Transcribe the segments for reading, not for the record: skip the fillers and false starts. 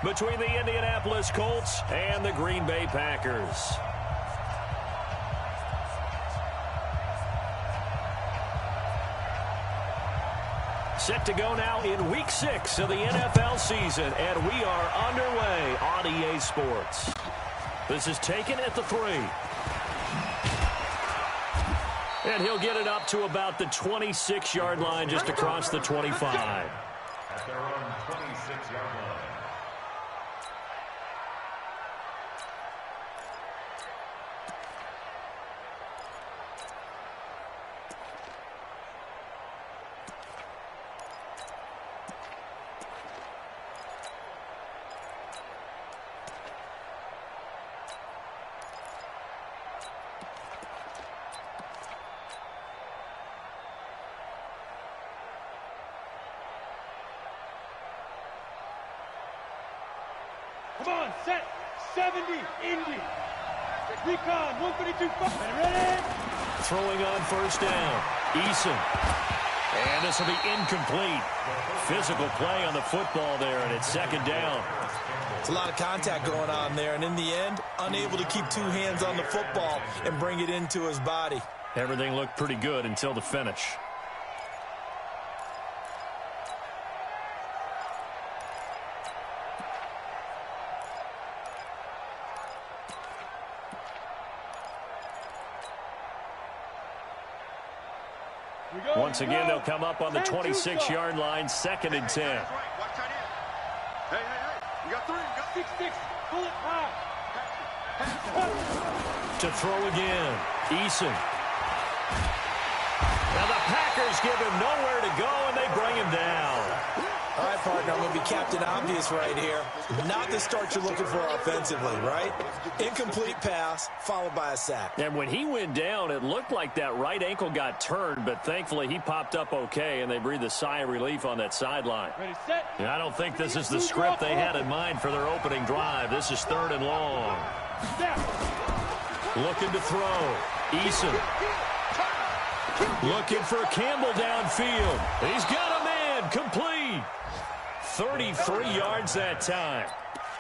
between the Indianapolis Colts and the Green Bay Packers. Set to go now in Week 6 of the NFL season, and we are underway on EA Sports. This is taken at the 3. And he'll get it up to about the 26-yard line, just across the 25. At their own 26-yard line. Come on, set, 70, Indy. Recon, 132, ready? Throwing on first down, Eason. And this will be incomplete. Physical play on the football there, and it's second down. It's a lot of contact going on there, and in the end, unable to keep two hands on the football and bring it into his body. Everything looked pretty good until the finish. Once again, they'll come up on the 26-yard line, 2nd and 10. Hey, you got 3. You got 6, pull it high. To throw again, Eason. Now the Packers give him nowhere to go, and they bring him down. All right, partner, I'm going to be Captain Obvious right here. Not the start you're looking for offensively, right? Incomplete pass, followed by a sack. And when he went down, it looked like that right ankle got turned, but thankfully he popped up okay, and they breathed a sigh of relief on that sideline. Ready, set. And I don't think this is the script they had in mind for their opening drive. This is 3rd and long. Looking to throw. Eason. Looking for Campbell downfield. He's got a man. Complete. 33 yards that time.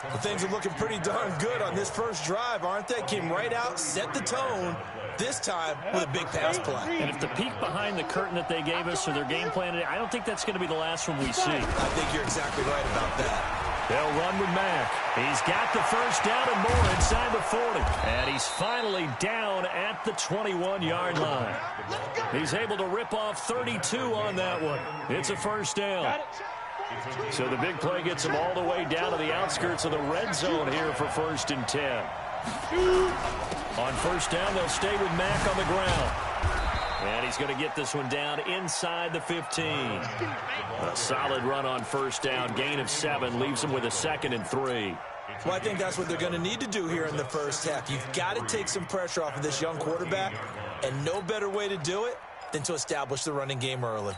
Well, things are looking pretty darn good on this first drive, aren't they? Came right out, set the tone, this time with a big pass play. And if the peek behind the curtain that they gave us or their game plan today, I don't think that's going to be the last one we see. I think you're exactly right about that. They'll run with Mack. He's got the first down and more inside the 40. And he's finally down at the 21-yard line. He's able to rip off 32 on that one. It's a first down. So the big play gets him all the way down to the outskirts of the red zone here for 1st and 10. On first down, they'll stay with Mack on the ground. And he's going to get this one down inside the 15. A solid run on first down. Gain of 7 leaves him with a 2nd and 3. Well, I think that's what they're going to need to do here in the first half. You've got to take some pressure off of this young quarterback, and no better way to do it than to establish the running game early.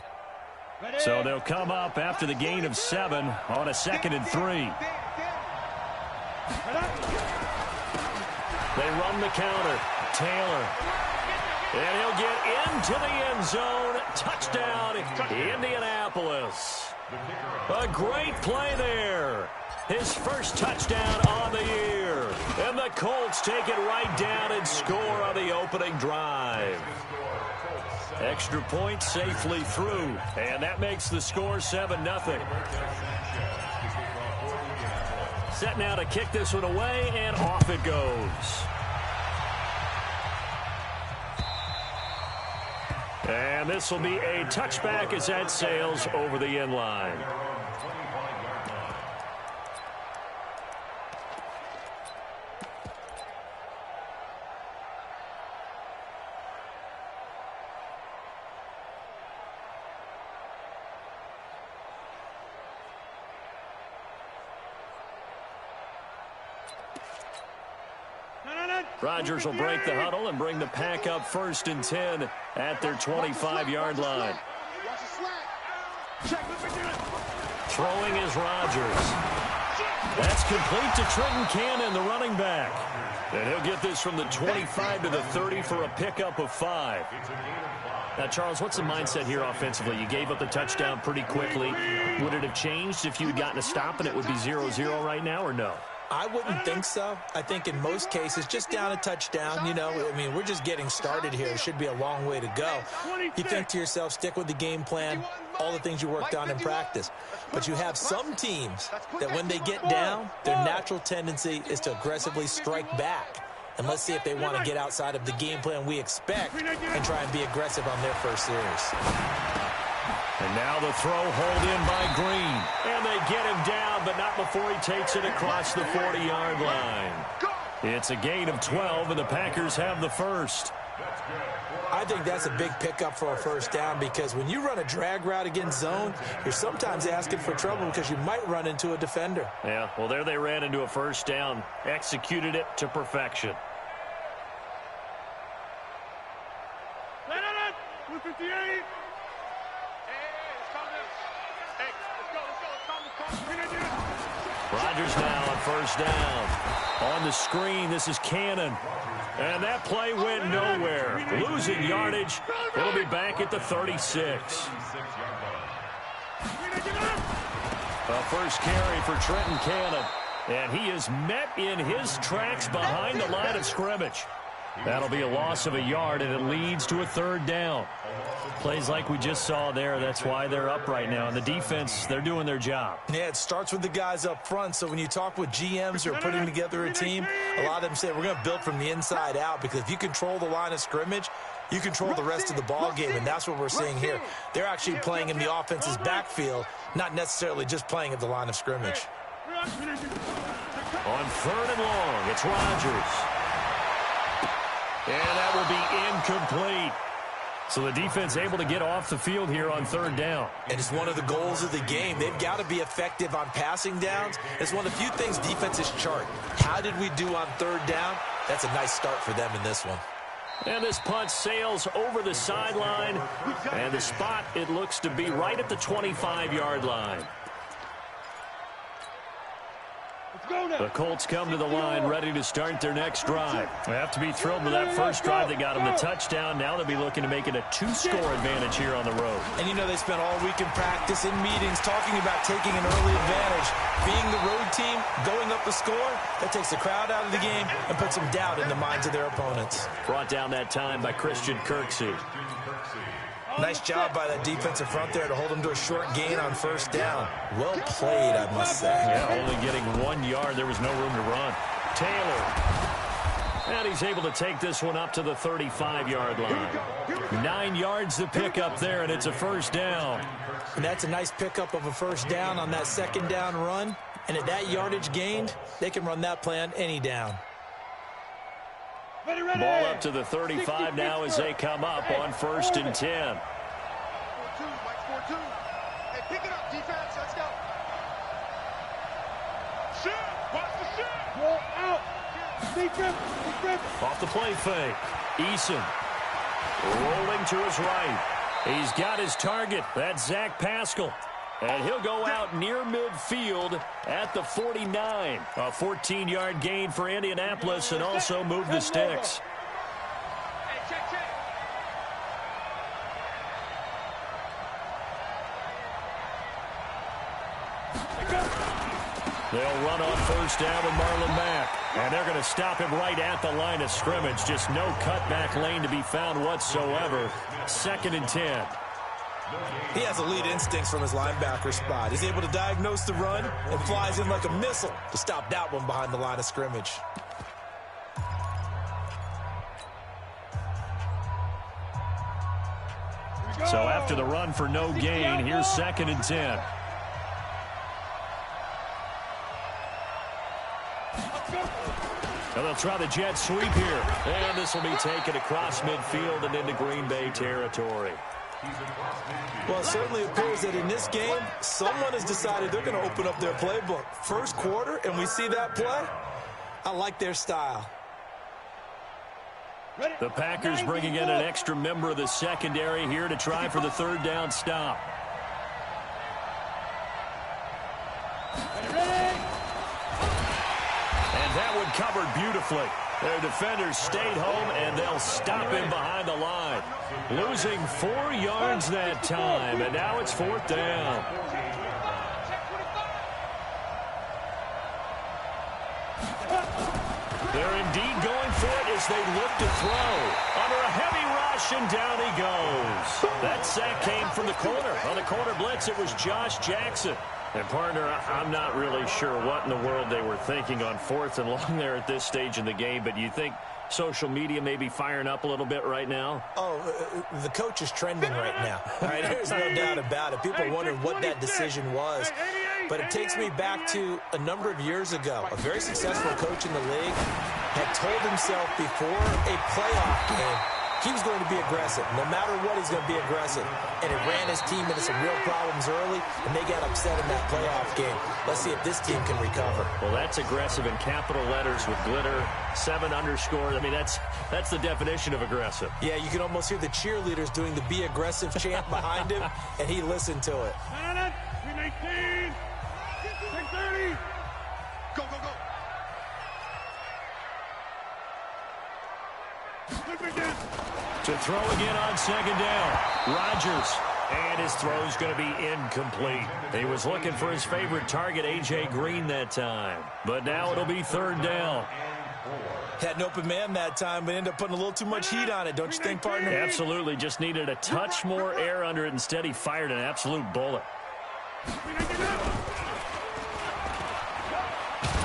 So they'll come up after the gain of 7 on a 2nd and 3. They run the counter. Taylor. And he'll get into the end zone. Touchdown, Indianapolis. A great play there. His first touchdown on the year. And the Colts take it right down and score on the opening drive. Extra point safely through. And that makes the score 7-0. Set now to kick this one away, and off it goes. And this will be a touchback as that sails over the end line. Rodgers will break the huddle and bring the pack up 1st and 10 at their 25-yard line. Throwing is Rodgers. That's complete to Trenton Cannon, the running back. And he'll get this from the 25 to the 30 for a pickup of 5. Now, Charles, what's the mindset here offensively? You gave up the touchdown pretty quickly. Would it have changed if you had gotten a stop and it would be 0-0 right now, or no? I wouldn't think so. I think in most cases, just down a touchdown, you know, I mean, we're just getting started here. It should be a long way to go. You think to yourself, stick with the game plan, all the things you worked on in practice. But you have some teams that when they get down, their natural tendency is to aggressively strike back. And let's see if they want to get outside of the game plan we expect and try and be aggressive on their first series. And now the throw hauled in by Green. And they get him down, but not before he takes it across the 40-yard line. It's a gain of 12, and the Packers have the first. I think that's a big pickup for a first down because when you run a drag route against zone, you're sometimes asking for trouble because you might run into a defender. Yeah, well, there they ran into a first down, executed it to perfection. 258. Rodgers now on first down. On the screen, this is Cannon. And that play went nowhere. Losing yardage. It'll be back at the 36. A first carry for Trenton Cannon. And he is met in his tracks behind the line of scrimmage. That'll be a loss of a yard, and it leads to a third down. Plays like we just saw there, that's why they're up right now. And the defense, they're doing their job. Yeah, it starts with the guys up front. So when you talk with GMs who are putting together a team, a lot of them say we're going to build from the inside out because if you control the line of scrimmage, you control the rest of the ball game, and that's what we're seeing here. They're actually playing in the offense's backfield, not necessarily just playing at the line of scrimmage. On third and long, it's Rodgers. And that will be incomplete. So the defense able to get off the field here on third down. And it's one of the goals of the game. They've got to be effective on passing downs. It's one of the few things defenses chart. How did we do on third down? That's a nice start for them in this one. And this punt sails over the sideline. And the spot, it looks to be right at the 25-yard line. The Colts come to the line ready to start their next drive. They have to be thrilled with that first drive that got them the touchdown. Now they'll be looking to make it a 2-score advantage here on the road. And you know they spent all week in practice, in meetings, talking about taking an early advantage. Being the road team, going up the score, that takes the crowd out of the game and puts some doubt in the minds of their opponents. Brought down that time by Christian Kirksey. Nice job by that defensive front there to hold them to a short gain on first down. Well played, I must say. Yeah, only getting 1 yard. There was no room to run. Taylor. And he's able to take this one up to the 35-yard line. 9 yards to pick up there, and it's a first down. And that's a nice pickup of a first down on that second down run. And at that yardage gained, they can run that play on any down. Ball up to the 35 now as they come up on 1st and 10. 4-2, Mike 4-2. Hey, pick it up, defense. Let's go. Shit. Watch the shit. Roll out. Big grip. Off the play fake. Eason rolling to his right. He's got his target. That's Zach Pascal. And he'll go out near midfield at the 49. A 14-yard gain for Indianapolis and also move the sticks. Hey, check. They'll run on first down with Marlon Mack. And they're going to stop him right at the line of scrimmage. Just no cutback lane to be found whatsoever. 2nd and 10. He has elite instincts from his linebacker spot. He's able to diagnose the run and flies in like a missile to stop that one behind the line of scrimmage. So after the run for no gain, here's 2nd and 10. And they'll try the jet sweep here. And this will be taken across midfield and into Green Bay territory. Well, it certainly appears that in this game, someone has decided they're going to open up their playbook. First quarter, and we see that play. I like their style. The Packers bringing in an extra member of the secondary here to try for the third down stop. And that one covered beautifully. Their defenders stayed home, and they'll stop him behind the line. Losing 4 yards that time, and now it's 4th down. They're indeed going for it as they look to throw. Under a heavy rush, and down he goes. That sack came from the corner. On the corner blitz, it was Josh Jackson. And, partner, I'm not really sure what in the world they were thinking on 4th and long there at this stage in the game, but you think social media may be firing up a little bit right now? Oh, the coach is trending right now. All right, there's no doubt about it. People wondering what that decision was. But it takes me back to a number of years ago. A very successful coach in the league had told himself before a playoff game he was going to be aggressive. No matter what, he's going to be aggressive. And it ran his team into some real problems early, and they got upset in that playoff game. Let's see if this team can recover. Well, that's aggressive in capital letters with glitter, 7 underscore. I mean, that's the definition of aggressive. Yeah, you can almost hear the cheerleaders doing the "Be Aggressive" chant behind him, and he listened to it. 319, 630. Go, go, go. To throw again on 2nd down. Rodgers. And his throw's going to be incomplete. He was looking for his favorite target, A.J. Green, that time. But now it'll be 3rd down. Had an open man that time, but ended up putting a little too much heat on it, don't you think, partner? Absolutely. Just needed a touch more air under it. Instead, he fired an absolute bullet.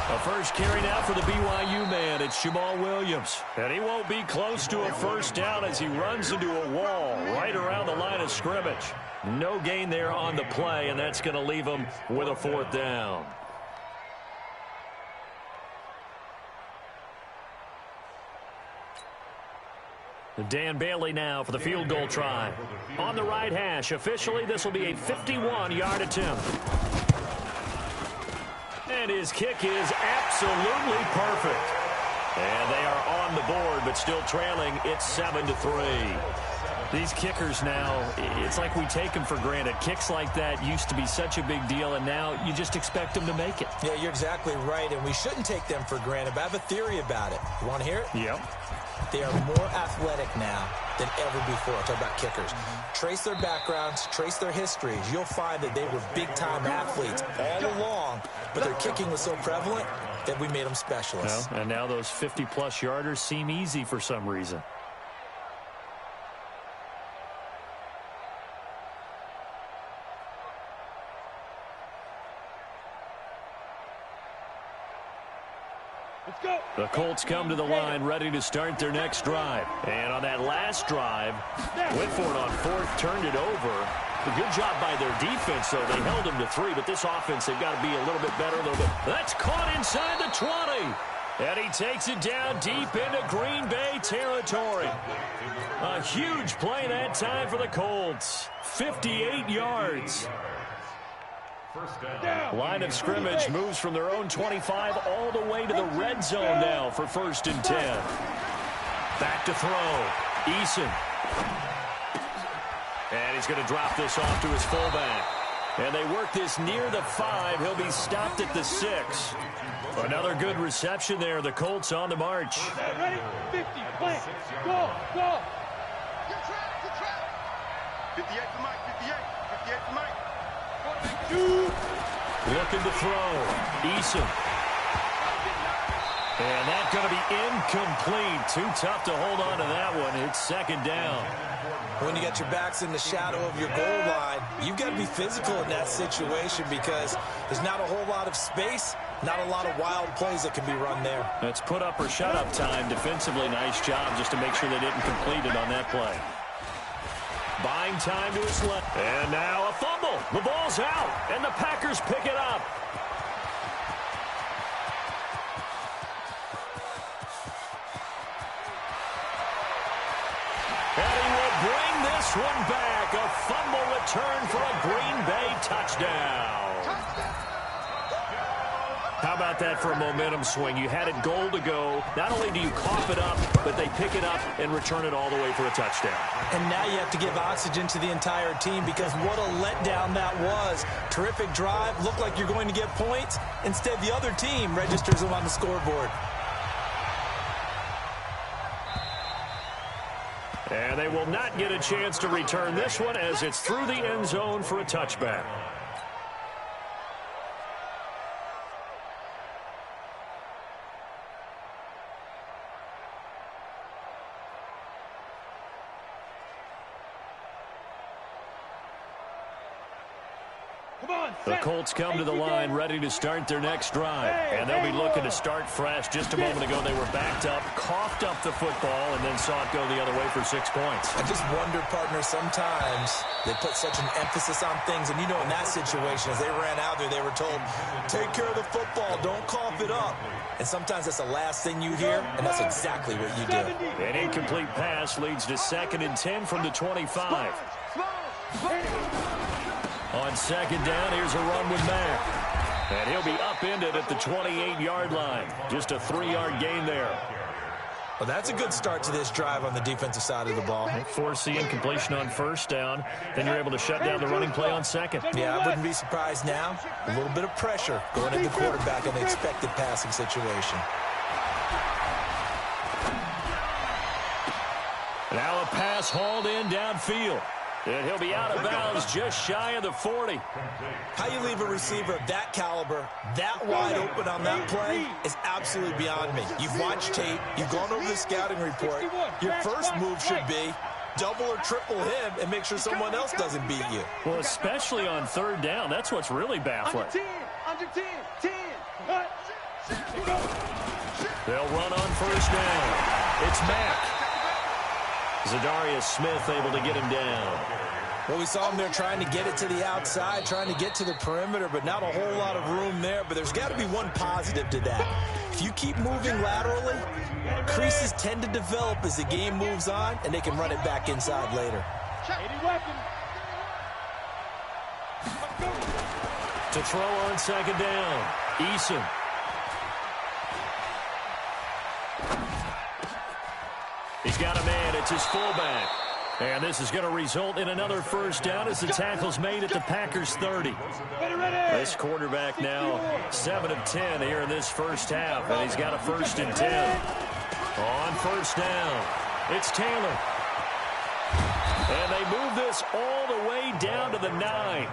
A first carry now for the BYU man. It's Jamal Williams. And he won't be close to a 1st down as he runs into a wall right around the line of scrimmage. No gain there on the play, and that's going to leave him with a 4th down. Dan Bailey now for the field goal try. On the right hash, officially this will be a 51-yard attempt. And his kick is absolutely perfect. And they are on the board, but still trailing. It's 7-3. These kickers now, it's like we take them for granted. Kicks like that used to be such a big deal, and now you just expect them to make it. Yeah, you're exactly right, and we shouldn't take them for granted, but I have a theory about it. You want to hear it? Yep. They are more athletic now than ever before. Talk about kickers. Trace their backgrounds, trace their histories. You'll find that they were big-time athletes all along, but their kicking was so prevalent that we made them specialists. Well, and now those 50-plus yarders seem easy for some reason. The Colts come to the line ready to start their next drive. And on that last drive, Whitford on 4th turned it over. A good job by their defense, though. They held them to 3, but this offense, they've got to be a little bit better. That's caught inside the 20. And he takes it down deep into Green Bay territory. A huge play that time for the Colts. 58 yards. Line of scrimmage moves from their own 25 all the way to the red zone now for 1st and 10. Back to throw. Eason. And he's going to drop this off to his fullback. And they work this near the 5. He'll be stopped at the 6. Another good reception there. The Colts on the march. Ready? 50, play. Go, go. Good trap. 58 to Mike, 58. 58 to Mike. Looking to throw. Eason. And that's going to be incomplete. Too tough to hold on to that one. It's 2nd down. When you got your backs in the shadow of your goal line, you've got to be physical in that situation because there's not a whole lot of space, not a lot of wild plays that can be run there. That's put up or shut up time. Defensively, nice job just to make sure they didn't complete it on that play. Buying time to his left. And now a fumble. The ball's out, and the Packers pick it up. And he will bring this one back. A fumble return for a Green Bay touchdown. How about that for a momentum swing? You had it goal to go. Not only do you cough it up, but they pick it up and return it all the way for a touchdown. And now you have to give oxygen to the entire team because what a letdown that was. Terrific drive. Looked like you're going to get points. Instead, the other team registers them on the scoreboard. And they will not get a chance to return this one as it's through the end zone for a touchback. The Colts come to the line ready to start their next drive. And they'll be looking to start fresh. Just a moment ago, they were backed up, coughed up the football, and then saw it go the other way for 6 points. I just wonder, partner, sometimes they put such an emphasis on things. And, you know, in that situation, as they ran out there, they were told, take care of the football, don't cough it up. And sometimes that's the last thing you hear, and that's exactly what you do. An incomplete pass leads to 2nd and 10 from the 25. On 2nd down, here's a run with Mack. And he'll be upended at the 28-yard line. Just a 3-yard gain there. Well, that's a good start to this drive on the defensive side of the ball. Force the incompletion on 1st down. Then you're able to shut down the running play on 2nd. Yeah, I wouldn't be surprised now. A little bit of pressure going at the quarterback in the expected passing situation. Now a pass hauled in downfield. And he'll be out of bounds just shy of the 40. How you leave a receiver of that caliber, that wide open on that play is absolutely beyond me. You've watched tape. You've gone over the scouting report. Your first move should be double or triple him and make sure someone else doesn't beat you. Well, especially on 3rd down. That's what's really baffling. Under 10. They'll run on 1st down. It's Mack. Zadarius Smith able to get him down. Well, we saw him there trying to get it to the outside, trying to get to the perimeter, but not a whole lot of room there. But there's got to be one positive to that. If you keep moving laterally, creases tend to develop as the game moves on, and they can run it back inside later. To throw on 2nd down, Eason. He's got a man. It's his fullback. And this is going to result in another 1st down as the tackle's made at the Packers' 30. This quarterback now 7 of 10 here in this 1st half. And he's got a 1st and 10. On 1st down, it's Taylor. And they move this all the way down to the 9.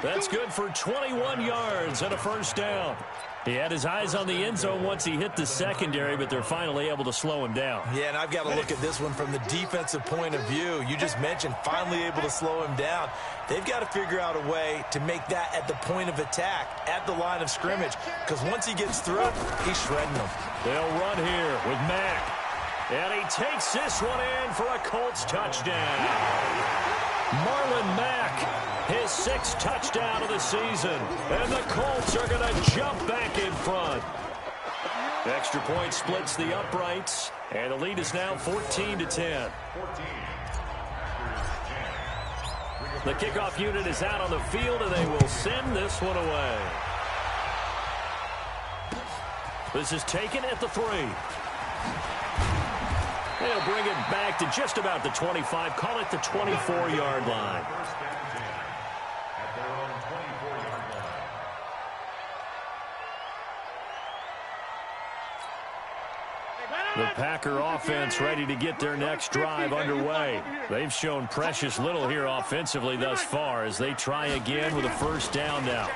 That's good for 21 yards and a 1st down. He had his eyes on the end zone once he hit the secondary, but they're finally able to slow him down. Yeah, and I've got to look at this one from the defensive point of view. You just mentioned finally able to slow him down. They've got to figure out a way to make that at the point of attack, at the line of scrimmage, because once he gets through, he's shredding them. They'll run here with Mack. And he takes this one in for a Colts touchdown. Marlon Mack, his 6th touchdown of the season. And the Colts are going to jump back in front. Extra point splits the uprights. And the lead is now 14-10. The kickoff unit is out on the field, and they will send this one away. This is taken at the 3. They'll bring it back to just about the 25. Call it the 24-yard line. The Packer offense ready to get their next drive underway. They've shown precious little here offensively thus far as they try again with a 1st down now.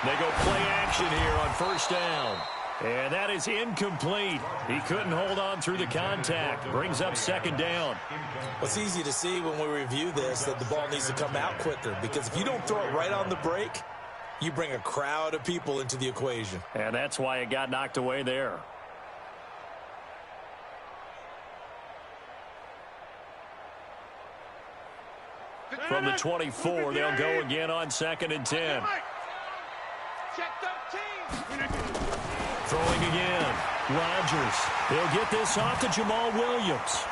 They go play action here on 1st down. And that is incomplete. He couldn't hold on through the contact. Brings up 2nd down. Well, it's easy to see when we review this that the ball needs to come out quicker, because if you don't throw it right on the break, you bring a crowd of people into the equation. And that's why it got knocked away there. From the 24, they'll go again on 2nd and 10. Throwing again. Rodgers. He'll get this off to Jamal Williams.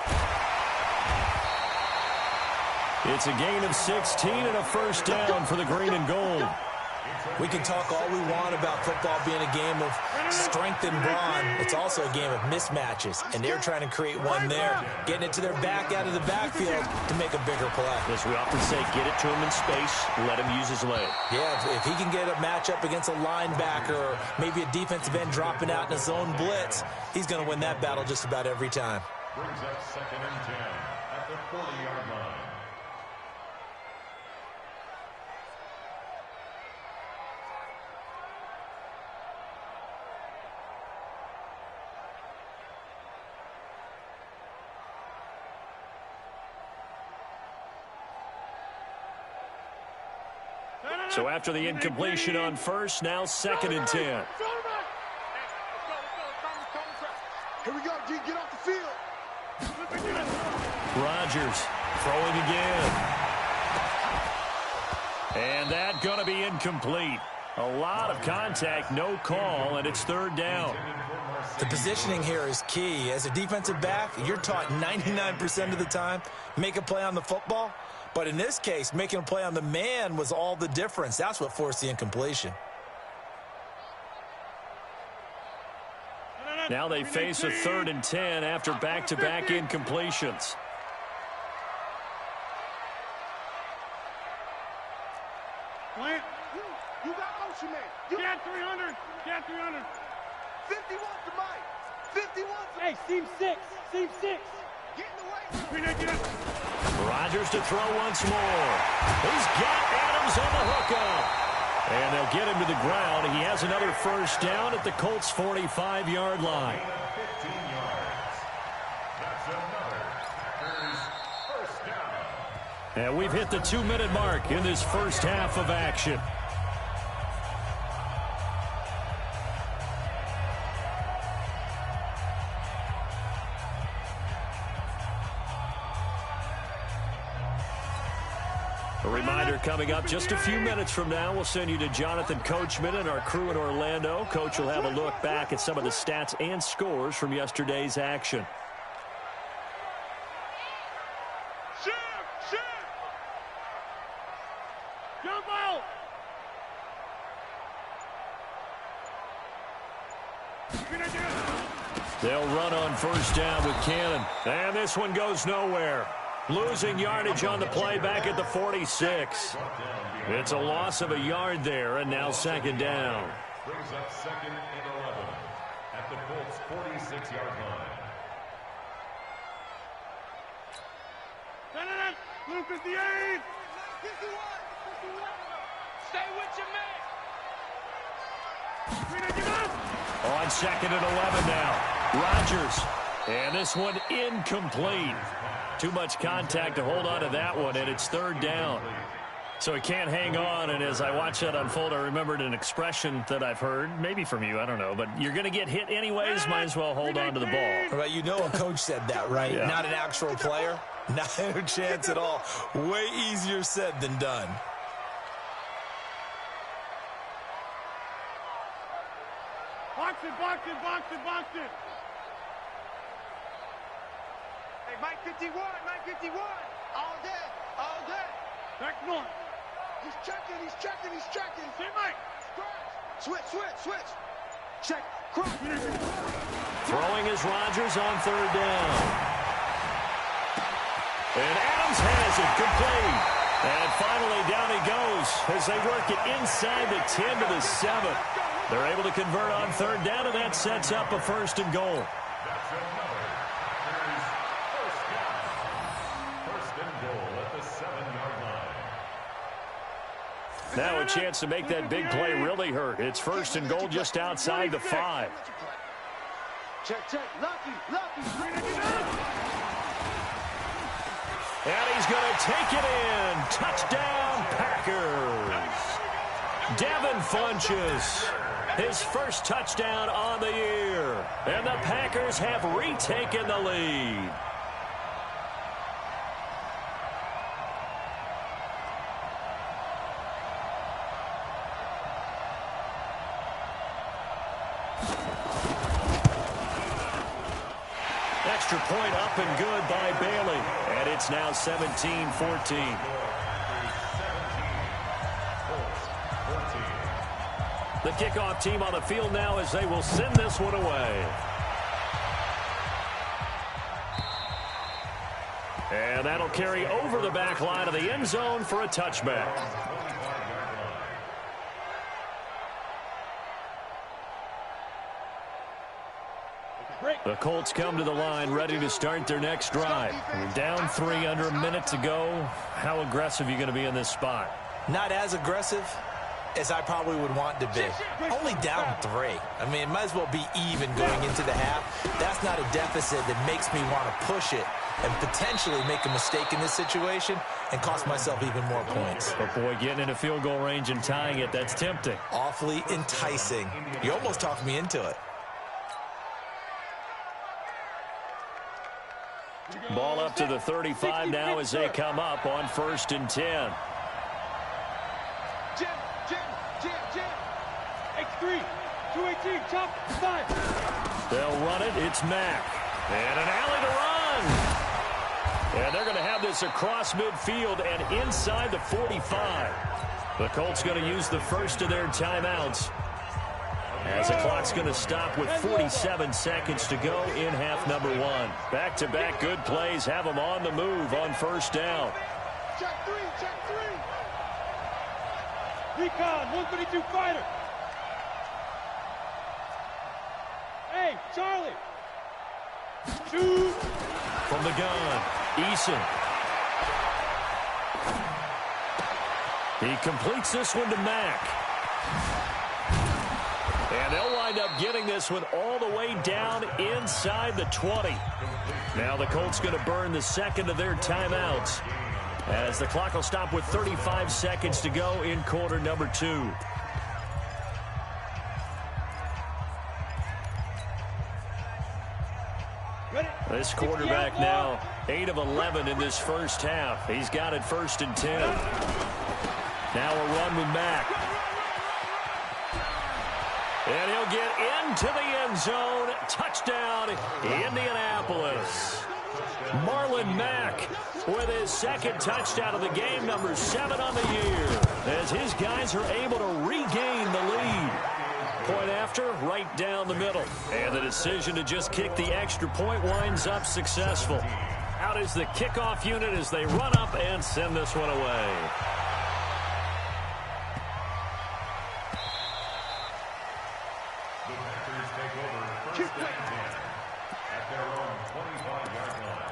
It's a gain of 16 and a 1st down for the green and gold. We can talk all we want about football being a game of strength and brawn. It's also a game of mismatches, and they're trying to create one there, getting it to their back out of the backfield to make a bigger play. As we often say, get it to him in space, let him use his leg. Yeah, if he can get a matchup against a linebacker or maybe a defensive end dropping out in a zone blitz, he's going to win that battle just about every time. Brings up 2nd and 10 at the 40-yard line. So after the incompletion on first, now 2nd and 10. Here we go, G. Get off the field. Rodgers throwing again. And that going to be incomplete. A lot of contact, no call, and it's 3rd down. The positioning here is key. As a defensive back, you're taught 99% of the time, make a play on the football. But in this case, making a play on the man was all the difference. That's what forced the incompletion. Now they face a 3rd and 10 after back-to-back incompletions. Plant. You got motion, man. Cat 300. Cat 300. 51 to Mike. 51 to Hey, seam 6. Seam 6. Get in the way. Get up. Rodgers to throw once more. He's got Adams on the hookup. And they'll get him to the ground. He has another 1st down at the Colts' 45-yard line. 15 yards. That's another Packers 1st down. And we've hit the 2-minute mark in this first half of action. A reminder coming up just a few minutes from now, we'll send you to Jonathan Coachman and our crew in Orlando. Coach will have a look back at some of the stats and scores from yesterday's action. Shift. Jump out. They'll run on 1st down with Cannon. And this one goes nowhere. Losing yardage on the play back at the 46. It's a loss of a yard there, and now 2nd down. Brings up 2nd and 11 at the Colts' 46-yard line. Blue 58. 51. Stay with your man. On 2nd and 11 now. Rodgers. And this one incomplete. Too much contact to hold on to that one, and it's 3rd down. So he can't hang on, and as I watch that unfold, I remembered an expression that I've heard, maybe from you, I don't know, but you're going to get hit anyways, might as well hold on to the ball. Right, you know a coach said that, right? Yeah. Not an actual player. Not a chance at all. Way easier said than done. Box it. Hey, Mike 51. All day. Back north. He's checking. See, Mike. Switch. Check. Cross. Throwing is Rodgers on 3rd down. And Adams has it complete. And finally down he goes as they work it inside the 10 to the 7. They're able to convert on 3rd down, and that sets up a 1st and goal. That's another Packers 1st down. 1st and goal at the 7-yard line. Now a chance to make that big play really hurt. It's 1st and goal just outside the 5. Check. Lucky. And he's going to take it in. Touchdown, Packers. Devin Funchess, his 1st touchdown on the year. And the Packers have retaken the lead. Extra point up and good by Bailey. And it's now 17-14. The kickoff team on the field now as they will send this one away. And that'll carry over the back line of the end zone for a touchback. The Colts come to the line ready to start their next drive. We're down 3, under a minute to go. How aggressive are you going to be in this spot? Not as aggressive as I probably would want to be. Only down 3. I mean, it might as well be even going into the half. That's not a deficit that makes me want to push it and potentially make a mistake in this situation and cost myself even more points. But boy, getting into field goal range and tying it, that's tempting. Awfully enticing. You almost talked me into it. Ball up to the 35 now as they come up on 1st and 10. Jim. X3, 218, top 5. They'll run it. It's Mack. And an alley to run. And they're going to have this across midfield and inside the 45. The Colts going to use the first of their timeouts, as the clock's going to stop with 47 seconds to go in half number 1. Back-to-back good plays have them on the move on 1st down. Check 3. Recon, 132 fighter. Hey, Charlie. Shoot. From the gun, Eason. He completes this one to Mack. And they'll wind up getting this one all the way down inside the 20. Now the Colts going to burn the second of their timeouts, as the clock will stop with 35 seconds to go in quarter number 2. This quarterback now 8 of 11 in this first half. He's got it 1st and 10. Now a run with Mack. And he'll get into the end zone. Touchdown, Indianapolis. Marlon Mack with his second touchdown of the game, number 7 on the year, as his guys are able to regain the lead. Point after, right down the middle. And the decision to just kick the extra point winds up successful. Out is the kickoff unit as they run up and send this one away. The Packers take over 1st and 10 at their own 25-yard line.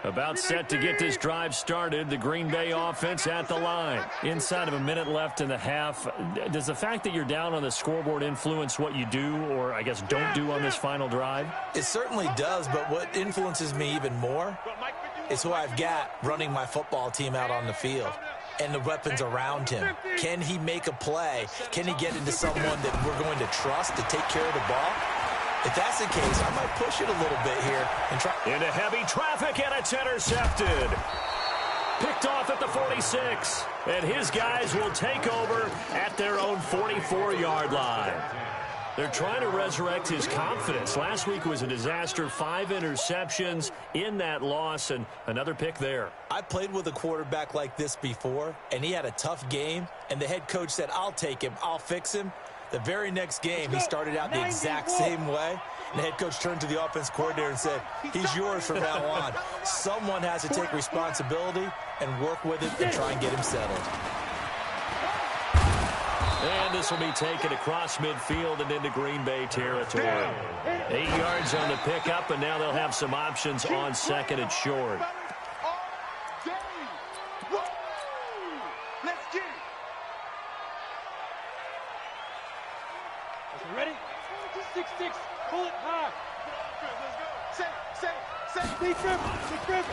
About set to get this drive started. The Green Bay offense at the line. Inside of a minute left in the half. Does the fact that you're down on the scoreboard influence what you do, or I guess don't do, on this final drive? It certainly does, but what influences me even more is who I've got running my football team out on the field and the weapons around him. Can he make a play? Can he get into someone that we're going to trust to take care of the ball? If that's the case, I might push it a little bit here and try. Into heavy traffic, and it's intercepted. Picked off at the 46. And his guys will take over at their own 44-yard line. They're trying to resurrect his confidence. Last week was a disaster. 5 interceptions in that loss, and another pick there. I played with a quarterback like this before, and he had a tough game, and the head coach said, I'll take him, I'll fix him. The very next game, he started out the exact same way, and the head coach turned to the offense coordinator and said, he's yours from now on. Someone has to take responsibility and work with it and try and get him settled. And this will be taken across midfield and into Green Bay territory. 8 yards on the pickup, and now they'll have some options on second and short. Ready? 6-6. Pull it high.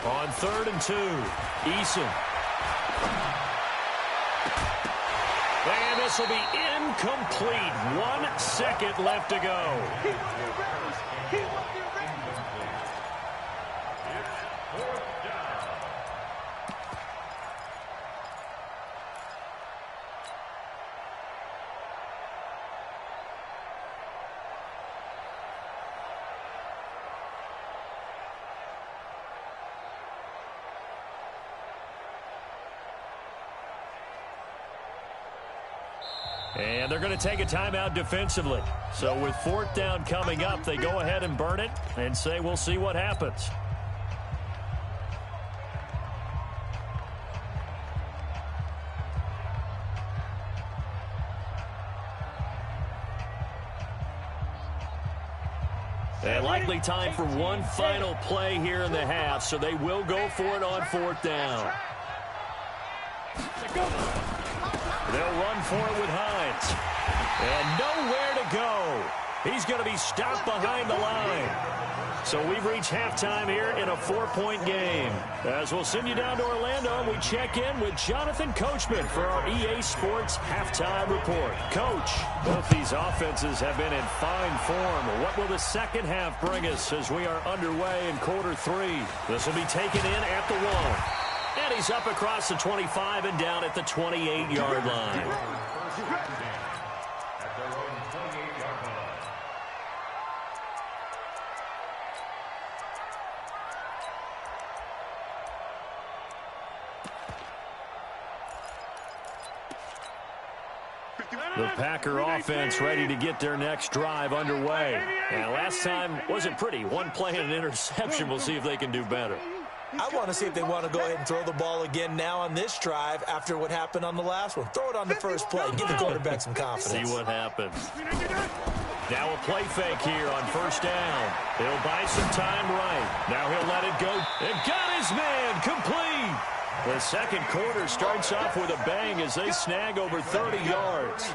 On 3rd and 2, Eason. And this will be incomplete. 1 second left to go. And they're going to take a timeout defensively. So with 4th down coming up, they go ahead and burn it and say we'll see what happens. And likely time for one final play here in the half, so they will go for it on 4th down. They'll run for it with Hines. And nowhere to go. He's going to be stopped behind the line. So we've reached halftime here in a 4-point game. As we'll send you down to Orlando, we check in with Jonathan Coachman for our EA Sports Halftime Report. Coach, both these offenses have been in fine form. What will the second half bring us as we are underway in quarter 3? This will be taken in at the 1. And he's up across the 25 and down at the 28-yard line. The Packer offense ready to get their next drive underway. And last time wasn't pretty. One play and an interception. We'll see if they can do better. I want to see if they want to go ahead and throw the ball again now on this drive after what happened on the last one. Throw it on the first play. Give the quarterback some confidence. See what happens. Now a play fake here on 1st down. He'll buy some time right. Now he'll let it go. And got his man complete. The second quarter starts off with a bang as they snag over 30 yards.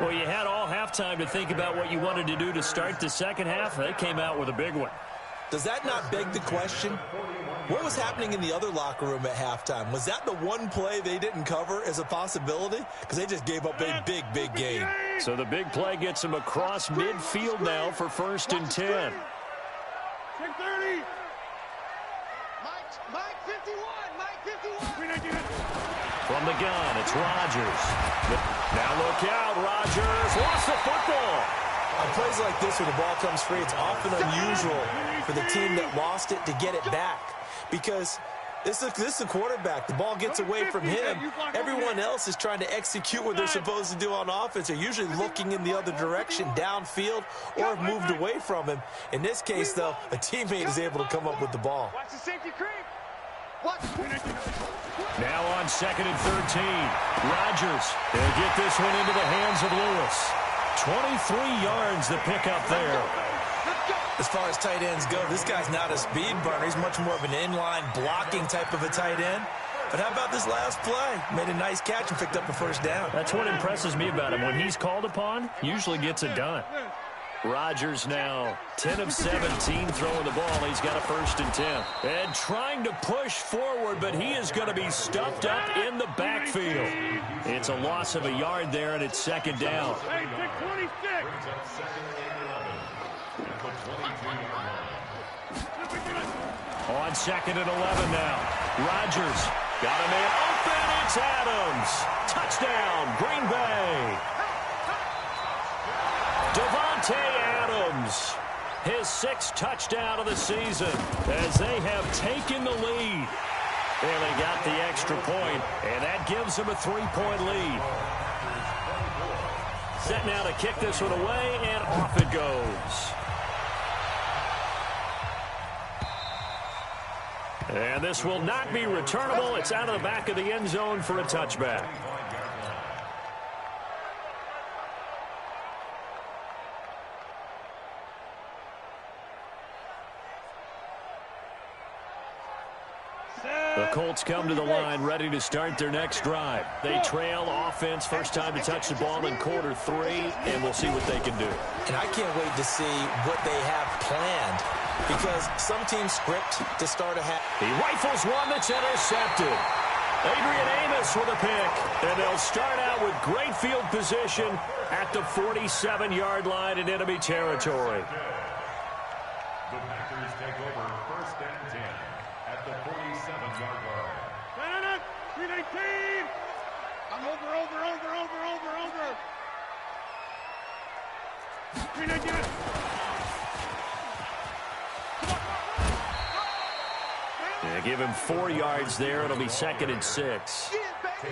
Well, you had all halftime to think about what you wanted to do to start the second half. They came out with a big one. Does that not beg the question? What was happening in the other locker room at halftime? Was that the one play they didn't cover as a possibility? Because they just gave up a big, big game. So the big play gets them across midfield now for 1st and 10. Check 30. Mike 51. Mike 51. From the gun, it's Rodgers. Now look out, Rodgers lost the football. On plays like this where the ball comes free, it's often unusual for the team that lost it to get it back. Because this is a quarterback. The ball gets away from him. Everyone else is trying to execute what they're supposed to do on offense. They're usually looking in the other direction, downfield, or have moved away from him. In this case, though, a teammate is able to come up with the ball. Watch the safety creep. Now on 2nd and 13. Rodgers. They'll get this one into the hands of Lewis. 23 yards to pick up there. As far as tight ends go, this guy's not a speed burner. He's much more of an inline blocking type of a tight end. But how about this last play? Made a nice catch and picked up a 1st down. That's what impresses me about him. When he's called upon, usually gets it done. Rodgers now 10 of 17 throwing the ball. He's got a 1st and 10. And trying to push forward, but he is going to be stuffed up in the backfield. It's a loss of a yard there, and it's 2nd down. Hey, 26. On 2nd and 11 now. Rodgers got a man open. It's Adams. Touchdown, Green Bay. Devontae Adams, his 6th touchdown of the season as they have taken the lead. And they got the extra point, and that gives them a 3-point lead. Set now to kick this one away, and off it goes. And this will not be returnable. It's out of the back of the end zone for a touchback. The Colts come to the line ready to start their next drive. They trail offense, first time to touch the ball in quarter 3, and we'll see what they can do. And I can't wait to see what they have planned because some teams script to start a half. He rifles one that's intercepted. Adrian Amos with a pick, and they'll start out with great field position at the 47-yard line in enemy territory. The Packers take over 1st and 10 at the 47-yard line. 319. I'm over. 319. Yeah, give him 4 yards there. It'll be 2nd and 6.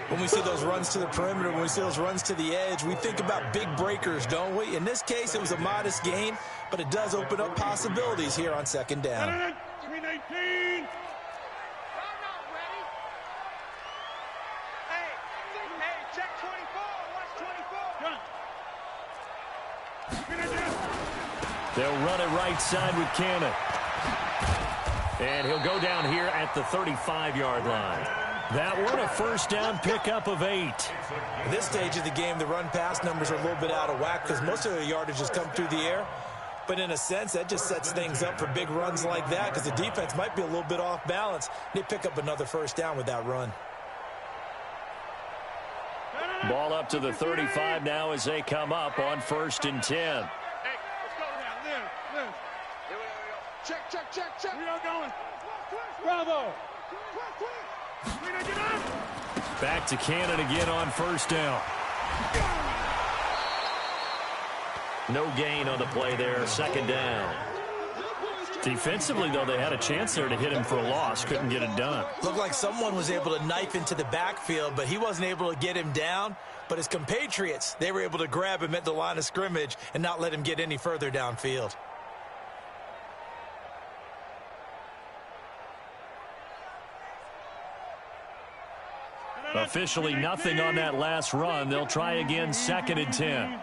When we see those runs to the perimeter, when we see those runs to the edge, we think about big breakers, don't we? In this case, it was a modest gain, but it does open up possibilities here on 2nd down. 319. Check 24. Watch 24. They They'll run it right side with Cannon. And he'll go down here at the 35-yard line. That one a first down pickup of 8. At this stage of the game, the run-pass numbers are a little bit out of whack because most of the yardage has come through the air. But in a sense, that just sets things up for big runs like that because the defense might be a little bit off balance. They pick up another first down with that run. Ball up to the 35 now as they come up on 1st and 10. Hey, let's go now. Live. Check. We are going. Bravo. Back to Cannon again on 1st down. No gain on the play there, 2nd down. Defensively, though, they had a chance there to hit him for a loss. Couldn't get it done. Looked like someone was able to knife into the backfield, but he wasn't able to get him down. But his compatriots, they were able to grab him at the line of scrimmage and not let him get any further downfield. Officially nothing on that last run. They'll try again, 2nd and 10.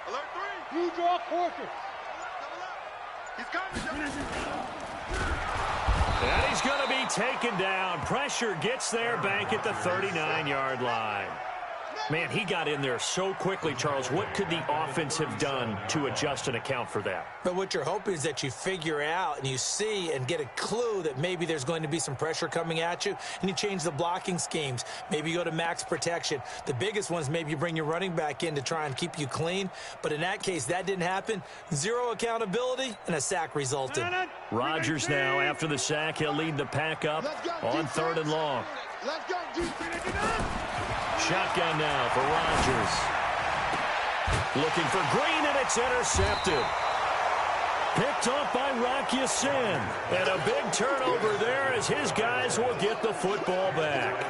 Alert 3. You draw quarter. He's coming. And he's going to be taken down. Pressure gets there back at the 39-yard line. Man, he got in there so quickly, Charles. What could the offense have done to adjust and account for that? But what you're hoping is that you figure out and you see and get a clue that maybe there's going to be some pressure coming at you, and you change the blocking schemes. Maybe you go to max protection. The biggest ones, maybe you bring your running back in to try and keep you clean. But in that case, that didn't happen. Zero accountability, and a sack resulted. Rodgers now, after the sack, he'll lead the pack up on 3rd and long. Let's go, defense. Shotgun now for Rodgers. Looking for Green, and it's intercepted. Picked off by Rocky Sin. And a big turnover there as his guys will get the football back.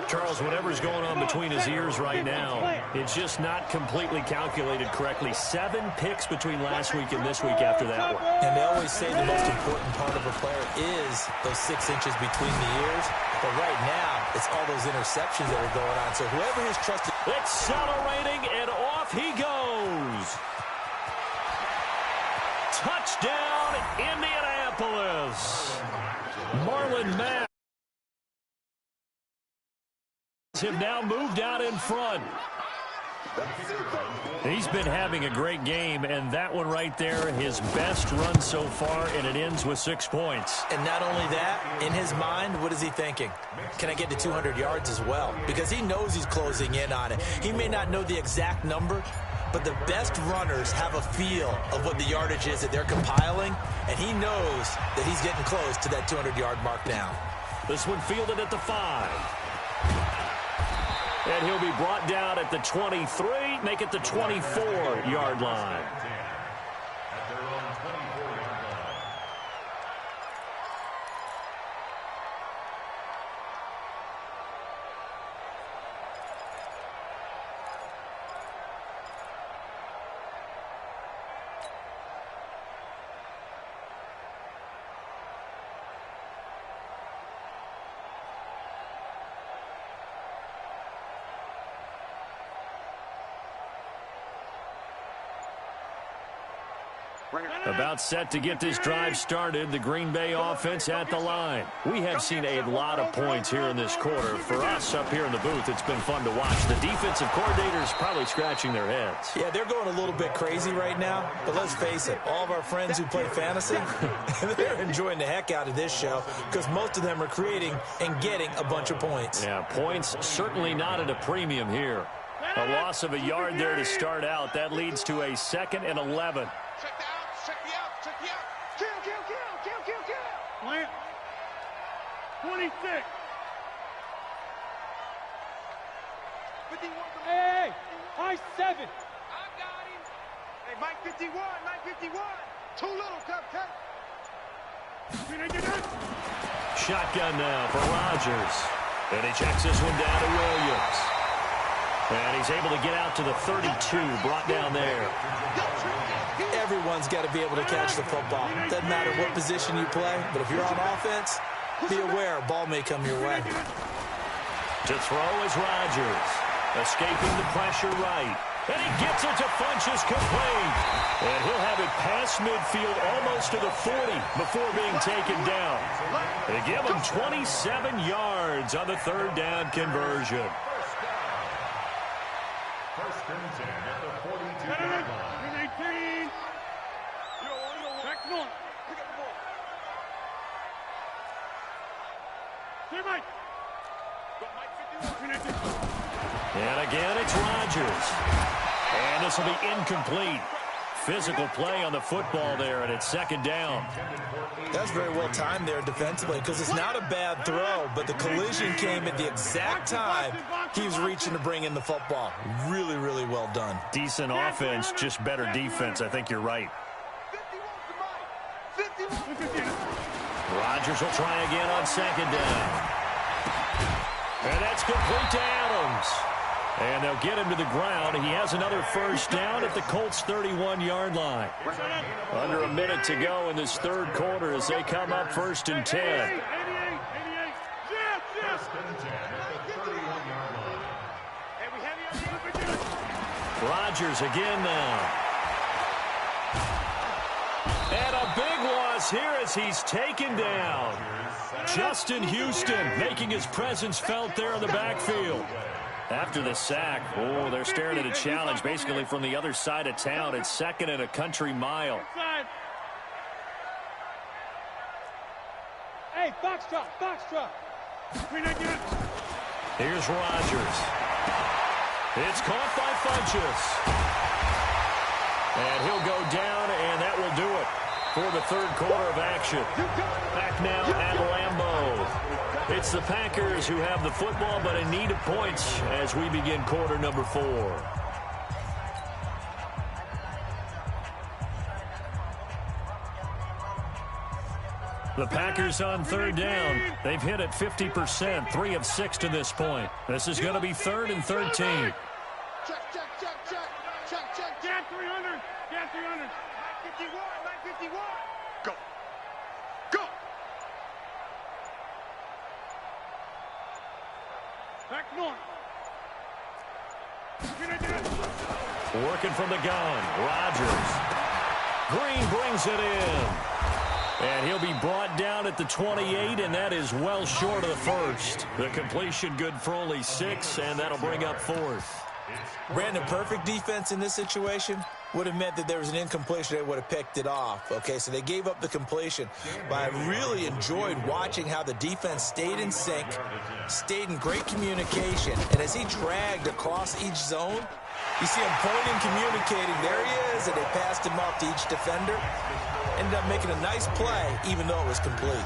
Charles, whatever's going on between his ears right now, it's just not completely calculated correctly. 7 picks between last week and this week after that one. And they always say the most important part of a player is those 6 inches between the ears. But right now, it's all those interceptions that are going on. So whoever has trusted... Accelerating, and off he goes. Touchdown, Indianapolis. Marlon Mack have now moved out in front. He's been having a great game, and that one right there, his best run so far, and it ends with 6 points. And not only that, in his mind, what is he thinking? Can I get to 200 yards as well? Because he knows he's closing in on it. He may not know the exact number, but the best runners have a feel of what the yardage is that they're compiling, and he knows that he's getting close to that 200-yard mark now. This one fielded at the 5. And he'll be brought down at the 23, make it the 24-yard line. About set to get this drive started, the Green Bay offense at the line. We have seen a lot of points here in this quarter. For us up here in the booth, it's been fun to watch. The defensive coordinators probably scratching their heads. Yeah, they're going a little bit crazy right now, but let's face it, all of our friends who play fantasy, they're enjoying the heck out of this show because most of them are creating and getting a bunch of points. Yeah, points certainly not at a premium here. A loss of a yard there to start out. That leads to a 2nd and 11. Check the outs, check the outs, check the outs. Kill. Plant. 26. 51. Hey, high 7. I got him. Hey, Mike 51. Too little, cupcake. Shotgun now for Rodgers. And he checks this one down to Williams. And he's able to get out to the 32, brought down there. Everyone's got to be able to catch the football. Doesn't matter what position you play, but if you're on offense, be aware a ball may come your way. To throw is Rodgers. Escaping the pressure right. And he gets it to Funchess complete. And he'll have it past midfield almost to the 40 before being taken down. They give him 27 yards on the third down conversion. First and 10 at the 42-yard line. 18. Back one. Pick up the ball. Here, Mike. And again, it's Rodgers. And this will be incomplete. Physical play on the football there, and it's second down. That's very well timed there defensively because it's not a bad throw, but the collision came at the exact time he was reaching to bring in the football. Really, really well done. Decent offense, just better defense. I think you're right. Rodgers will try again on second down. And that's complete to Adams. And they'll get him to the ground. He has another first down at the Colts' 31-yard line. Under a minute to go in this third quarter as they come up first and 10. Rodgers again now. And a big loss here as he's taken down. Justin Houston making his presence felt there in the backfield. After the sack, they're staring at a challenge basically from the other side of town. It's second and a country mile. Hey, box drop. Here's Rodgers. It's caught by Funchess. And he'll go down, and that will do it for the third quarter of action. Back now at Lambeau. It's the Packers who have the football, but in need of points as we begin quarter number 4. The Packers on third down. They've hit it 50%, 3 of 6 to this point. This is going to be third and 13. Check. Get 300. 951. Go. Back north. Working from the gun, Rodgers. Green brings it in. And he'll be brought down at the 28, and that is well short of the first. The completion good for only 6, and that'll bring up fourth. Brandon, perfect defense in this situation would have meant that there was an incompletion. They would have picked it off. Okay, so they gave up the completion. But I really enjoyed watching how the defense stayed in sync, stayed in great communication. And as he dragged across each zone, you see him pointing, communicating. There he is, and they passed him off to each defender. Ended up making a nice play, even though it was complete.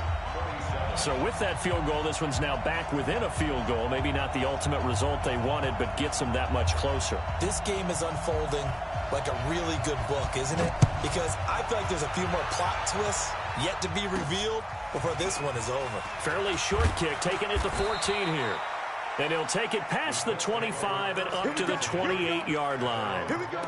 So with that field goal, this one's now back within a field goal. Maybe not the ultimate result they wanted, but gets them that much closer. This game is unfolding like a really good book, isn't it? Because I feel like there's a few more plot twists yet to be revealed before this one is over. Fairly short kick, taking it to 14 here. And he'll take it past the 25 and up to the 28-yard line. Here we go.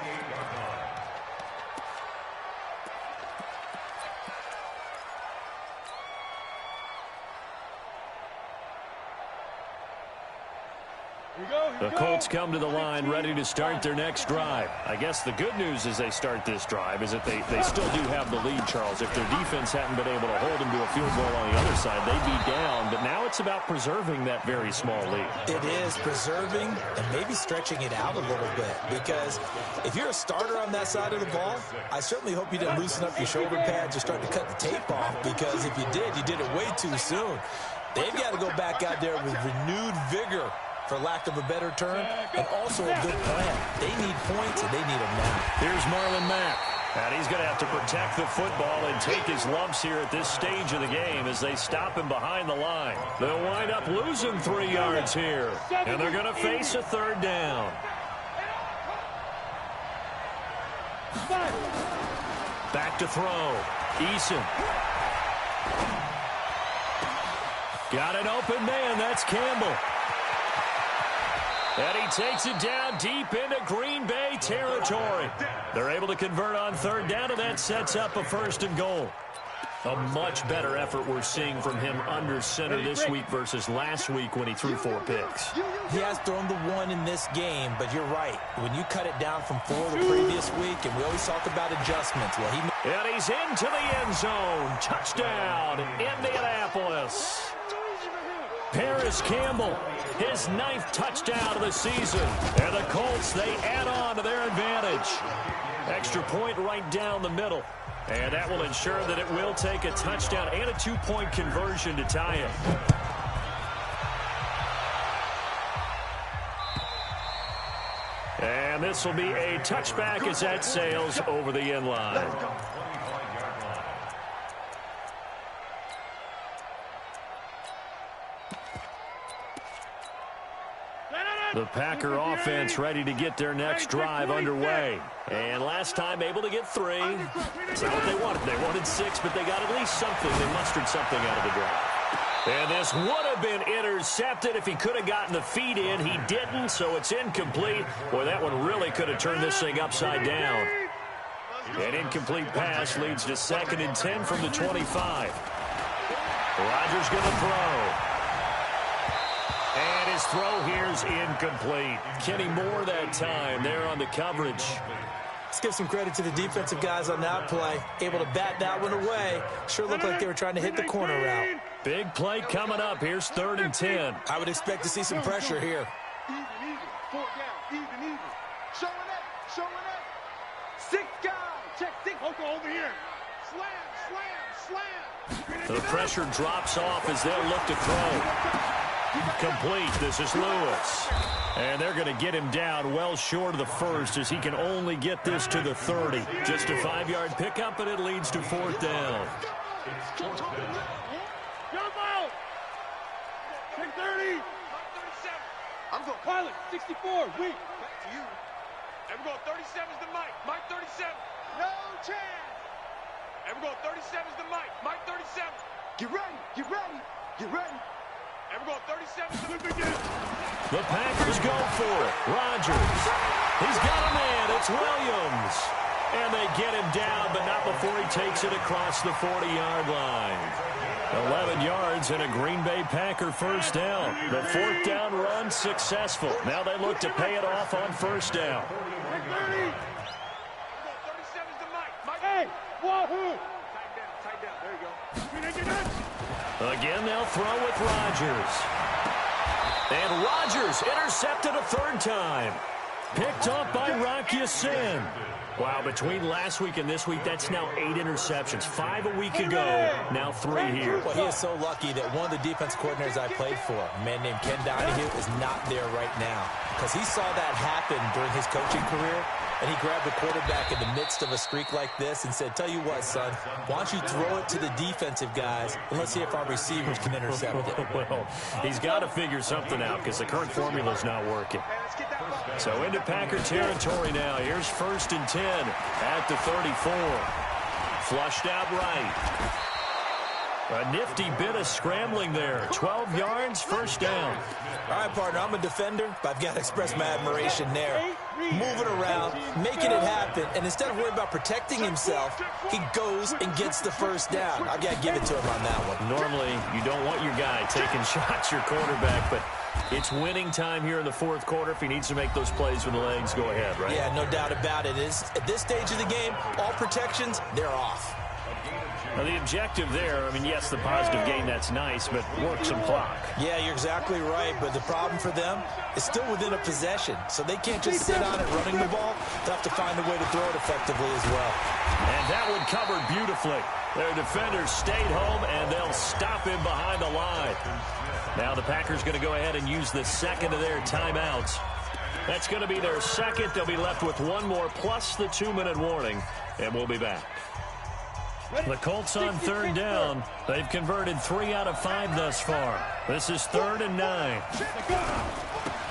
The Colts come to the line ready to start their next drive. I guess the good news as they start this drive is that they still do have the lead, Charles. If their defense hadn't been able to hold them to a field goal on the other side, they'd be down. But now it's about preserving that very small lead. It is preserving and maybe stretching it out a little bit. Because if you're a starter on that side of the ball, I certainly hope you didn't loosen up your shoulder pads or start to cut the tape off. Because if you did it way too soon. They've got to go back out there with renewed vigor, for lack of a better term, and also a good plan. They need points, and they need them now. Here's Marlon Mack. And he's going to have to protect the football and take his lumps here at this stage of the game as they stop him behind the line. They'll wind up losing 3 yards here, and they're going to face a third down. Back to throw. Eason. Got an open man. That's Campbell. And he takes it down deep into Green Bay territory. They're able to convert on third down, and that sets up a 1st and goal. A much better effort we're seeing from him under center this week versus last week when he threw 4 picks. He has thrown the 1 in this game, but you're right. When you cut it down from 4 the previous week, and we always talk about adjustments. Well, and he's into the end zone. Touchdown, Indianapolis. Paris Campbell, his 9th touchdown of the season. And the Colts, they add on to their advantage. Extra point right down the middle. And that will ensure that it will take a touchdown and a 2-point conversion to tie it. And this will be a touchback as that sails over the end line. The Packer offense ready to get their next drive underway. And last time able to get 3. That's not what they wanted. They wanted 6, but they got at least something. They mustered something out of the drive. And this would have been intercepted if he could have gotten the feet in. He didn't, so it's incomplete. Boy, that one really could have turned this thing upside down. An incomplete pass leads to 2nd and 10 from the 25. Rodgers going to throw. And his throw here's incomplete. Kenny Moore that time there on the coverage. Let's give some credit to the defensive guys on that play. Able to bat that one away. Sure looked like they were trying to hit the corner route. Big play coming up. Here's 3rd and 10. I would expect to see some pressure here. Even, 4 down, even. Showing up. 6 guys. Check 6. Hoka over here. Slam. The pressure drops off as they'll look to throw. Complete. This is Lewis. And they're going to get him down well short of the 1st as he can only get this to the 30. Just a 5-yard pickup, and it leads to 4th down. Jump out. 30. I'm going Pilot, 64, weak. back to you. And we're going 37's the Mike. Mike 37. No chance. And we're going 37's the Mike. Mike 37. Get ready. And we're going 37's the begin. The Packers go for it. Rodgers. He's got a man. It's Williams. And they get him down, but not before he takes it across the 40-yard line. 11 yards and a Green Bay Packer first down. The 4th down run successful. Now they look to pay it off on 1st down. 37's the Mike. Hey, wahoo! Tight down. There you go. Again, they'll throw with Rodgers. And Rodgers intercepted a 3rd time. Picked up by Rocky Sin. Wow, between last week and this week, that's now 8 interceptions. 5 a week ago, now 3 here. Well, he is so lucky that one of the defense coordinators I played for, a man named Ken Donahue, is not there right now. Because he saw that happen during his coaching career, and he grabbed the quarterback in the midst of a streak like this and said, tell you what, son, why don't you throw it to the defensive guys, and let's see if our receivers can intercept it. Well, he's got to figure something out because the current formula's not working. So into Packer territory now. Here's 1st and 10 at the 34. Flushed out right. A nifty bit of scrambling there. 12 yards, 1st down. All right, partner, I'm a defender, but I've got to express my admiration there. Moving around, making it happen, and instead of worrying about protecting himself, he goes and gets the 1st down. I've got to give it to him on that one. Normally, you don't want your guy taking shots, your quarterback, but it's winning time here in the 4th quarter. If he needs to make those plays with the legs, go ahead, right? Yeah, no doubt about it. At this stage of the game, all protections, they're off. Now, the objective there, I mean, yes, the positive gain, that's nice, but work some clock. Yeah, you're exactly right, but the problem for them is still within a possession, so they can't just sit on it running the ball. They'll have to find a way to throw it effectively as well. And that one covered beautifully. Their defenders stayed home, and they'll stop him behind the line. Now the Packers going to go ahead and use the 2nd of their timeouts. That's going to be their 2nd. They'll be left with 1 more plus the 2-minute warning, and we'll be back. The Colts on 3rd down. They've converted 3 out of 5 thus far. This is 3rd and 9.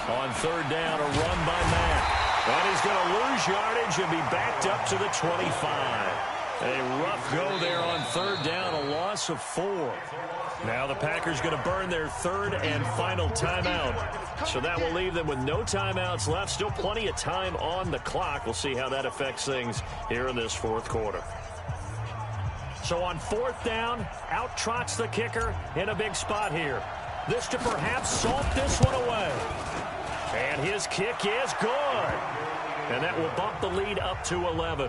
On 3rd down, a run by Matt. And he's going to lose yardage and be backed up to the 25. A rough go there on 3rd down, a loss of 4. Now the Packers going to burn their 3rd and final timeout. So that will leave them with no timeouts left. Still plenty of time on the clock. We'll see how that affects things here in this 4th quarter. So on 4th down, out trots the kicker in a big spot here. This to perhaps salt this one away. And his kick is good. And that will bump the lead up to 11.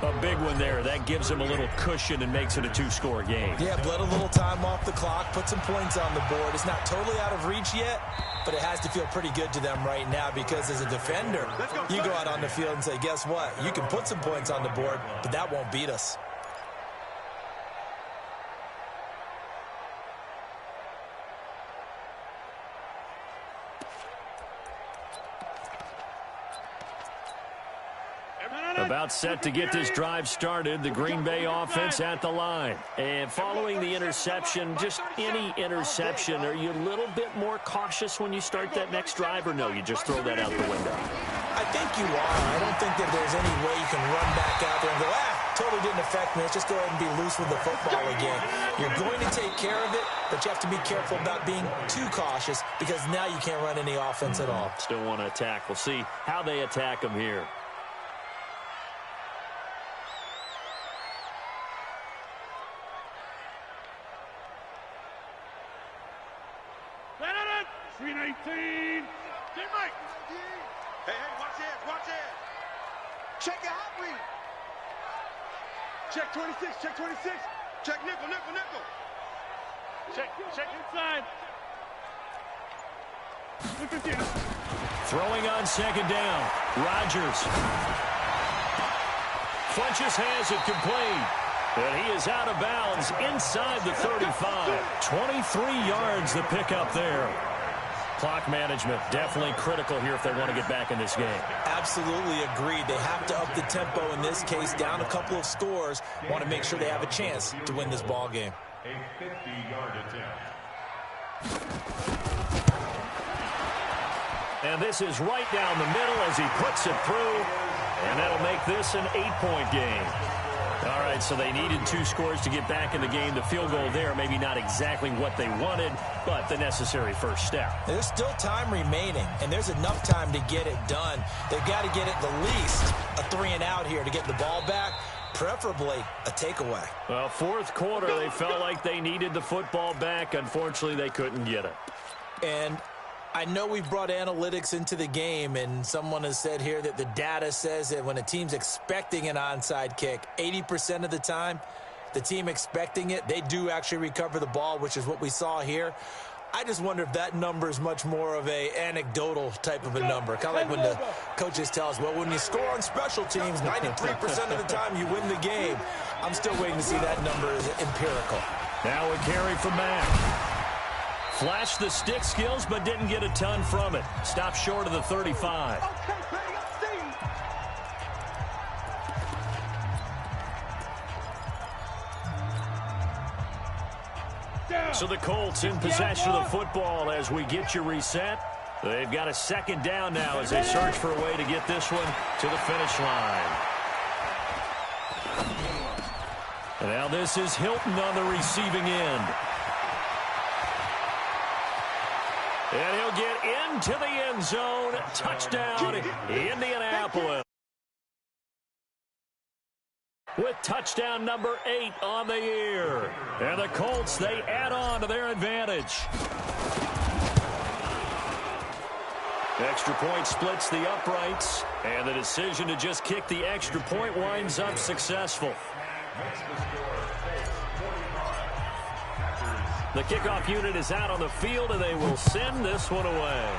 A big one there. That gives him a little cushion and makes it a 2-score game. Yeah, bled a little time off the clock, put some points on the board. It's not totally out of reach yet, but it has to feel pretty good to them right now because as a defender, you go out on the field and say, guess what? You can put some points on the board, but that won't beat us. About set to get this drive started, the Green Bay offense at the line. And following the interception, just any interception, are you a little bit more cautious when you start that next drive, or no, you just throw that out the window? I think you are. I don't think that there's any way you can run back out there and go, totally didn't affect me. Let's just go ahead and be loose with the football again. You're going to take care of it, but you have to be careful about being too cautious because now you can't run any offense at all. Still want to attack. We'll see how they attack them here. Hey, watch this, watch this. Check your hot read. Check 26, check 26. Check nickel, nickel, nickel. Check inside. Throwing on 2nd down. Rodgers. Funches has it complete. And he is out of bounds inside the 35. 23 yards the pickup there. Clock management definitely critical here if they want to get back in this game. Absolutely agreed. They have to up the tempo in this case, down a couple of scores. Want to make sure they have a chance to win this ball game. A 50-yard attempt. And this is right down the middle as he puts it through. And that'll make this an 8-point game. All right, so they needed 2 scores to get back in the game. The field goal there, maybe not exactly what they wanted, but the necessary first step. There's still time remaining, and there's enough time to get it done. They've got to get at the least a 3-and-out here to get the ball back, preferably a takeaway. Well, 4th quarter, they felt like they needed the football back. Unfortunately, they couldn't get it. And I know we've brought analytics into the game, and someone has said here that the data says that when a team's expecting an onside kick, 80% of the time, the team expecting it, they do actually recover the ball, which is what we saw here. I just wonder if that number is much more of a anecdotal type of a number. Kind of like when the coaches tell us, well, when you score on special teams, 93% of the time you win the game. I'm still waiting to see that number as empirical. Now a carry from Mack. Flashed the stick skills, but didn't get a ton from it. Stopped short of the 35. So the Colts in possession of the football as we get you reset. They've got a 2nd down now as they search for a way to get this one to the finish line. And now this is Hilton on the receiving end. And he'll get into the end zone. Touchdown, Indianapolis. With touchdown number 8 on the year. And the Colts, they add on to their advantage. Extra point splits the uprights. And the decision to just kick the extra point winds up successful. The kickoff unit is out on the field, and they will send this one away.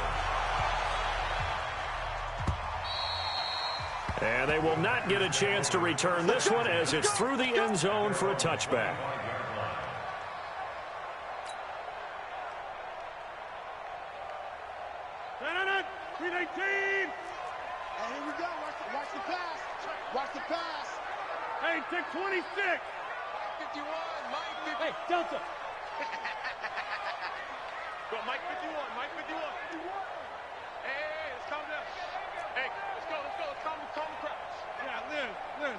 And they will not get a chance to return this one as it's through the end zone for a touchback. Green 18. Hey, here we go. Watch the pass. Watch the pass. Hey, take 26. Mike 51. Mike 51. Hey, Delta. Go, Mike 51. Mike 51. Hey, let's calm down. Hey, let's go. Let's calm the crowd. Yeah, Liz.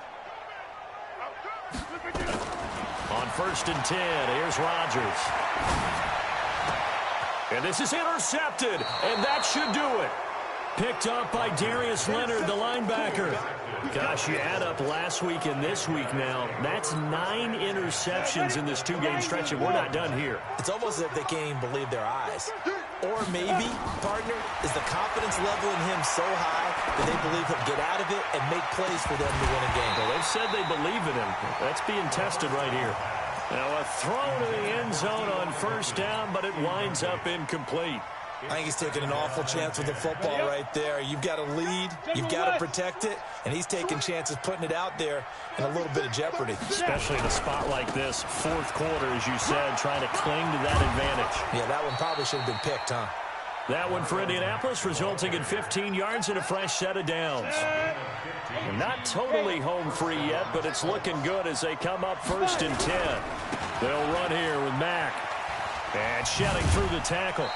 On 1st and 10, here's Rodgers. And this is intercepted, and that should do it. Picked up by Darius Leonard, the linebacker. Gosh, you add up last week and this week now. That's 9 interceptions in this 2-game stretch, and we're not done here. It's almost as if they can't even believe their eyes. Or maybe, partner, is the confidence level in him so high that they believe he'll get out of it and make plays for them to win a game. Well, they've said they believe in him. That's being tested right here. Now a throw to the end zone on first down, but it winds up incomplete. I think he's taking an awful chance with the football right there. You've got to lead, you've got to protect it, and he's taking chances putting it out there in a little bit of jeopardy. Especially in a spot like this, fourth quarter, as you said, trying to cling to that advantage. Yeah, that one probably should have been picked, huh? That one for Indianapolis, resulting in 15 yards and a fresh set of downs. Not totally home free yet, but it's looking good as they come up 1st and 10. They'll run here with Mack. And shedding through the tackle.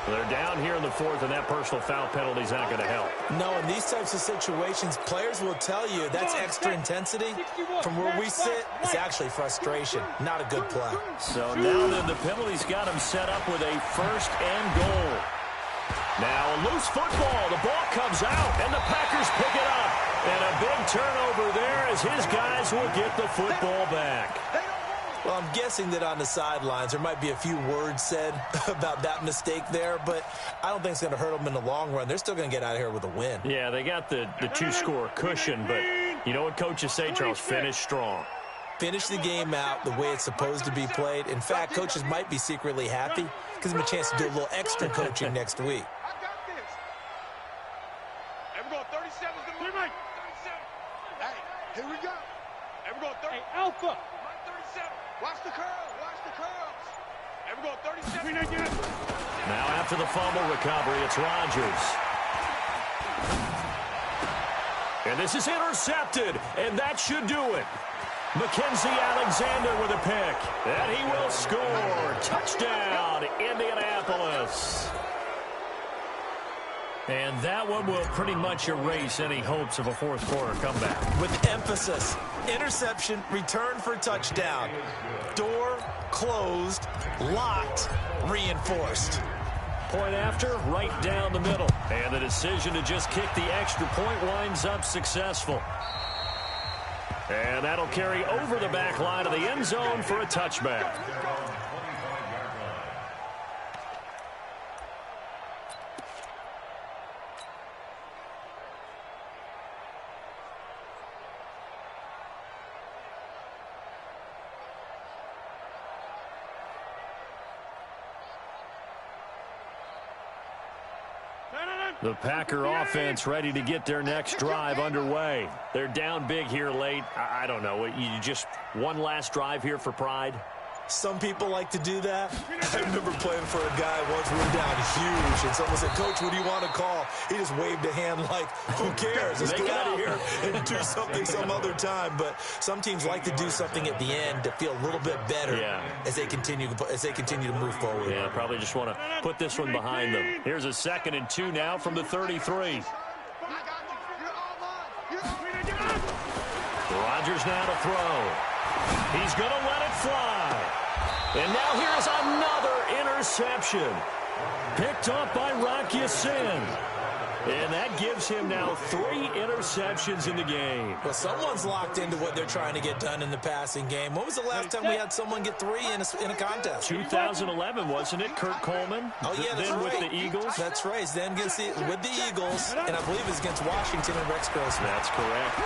They're down here in the 4th, and that personal foul penalty is not going to help. No, in these types of situations, players will tell you that's extra intensity. From where we sit, it's actually frustration, not a good play. So now then, the penalty's got him set up with a 1st and goal. Now a loose football. The ball comes out, and the Packers pick it up. And a big turnover there as his guys will get the football back. Well, I'm guessing that on the sidelines there might be a few words said about that mistake there, but I don't think it's going to hurt them in the long run. They're still going to get out of here with a win. Yeah, they got the 2-score cushion, but you know what coaches say, Charles? Finish strong. Finish the game out the way it's supposed to be played. In fact, coaches might be secretly happy. Gives them a chance to do a little extra coaching next week. I got this. And we're going 37 to Mike. 37. Hey, here we go. And we're going 30. Hey, Alpha. Mike 37. Watch the curls. Watch the curls. And we're going 37. Now after the fumble recovery, it's Rodgers. And this is intercepted, and that should do it. Mackenzie Alexander with a pick. And he will score. Touchdown, Indianapolis. And that one will pretty much erase any hopes of a fourth quarter comeback. With emphasis, interception, return for touchdown. Door closed, locked, reinforced. Point after, right down the middle. And the decision to just kick the extra point winds up successful. And that'll carry over the back line of the end zone for a touchback. The Packer offense ready to get their next drive underway. They're down big here late. I don't know. You just one last drive here for pride? Some people like to do that. I remember playing for a guy once. We were down huge, and someone said, "Coach, what do you want to call?" He just waved a hand like, "Who cares? Let's get out of here and do something some other time." But some teams like to do something at the end to feel a little bit better as they continue to move forward. Yeah, probably just want to put this one behind them. Here's a 2nd and 2 now from the 33. Rodgers now to throw. He's going to let it fly. And now here's another interception. Picked up by Rock Ya-Sin. And that gives him now 3 interceptions in the game. Well, someone's locked into what they're trying to get done in the passing game. When was the last time we had someone get 3 in a contest? 2011, wasn't it? Kurt Coleman? Oh, yeah, that's then right. With the Eagles? That's right. Then with the Eagles, and I believe it's against Washington and Rex Grossman. That's correct.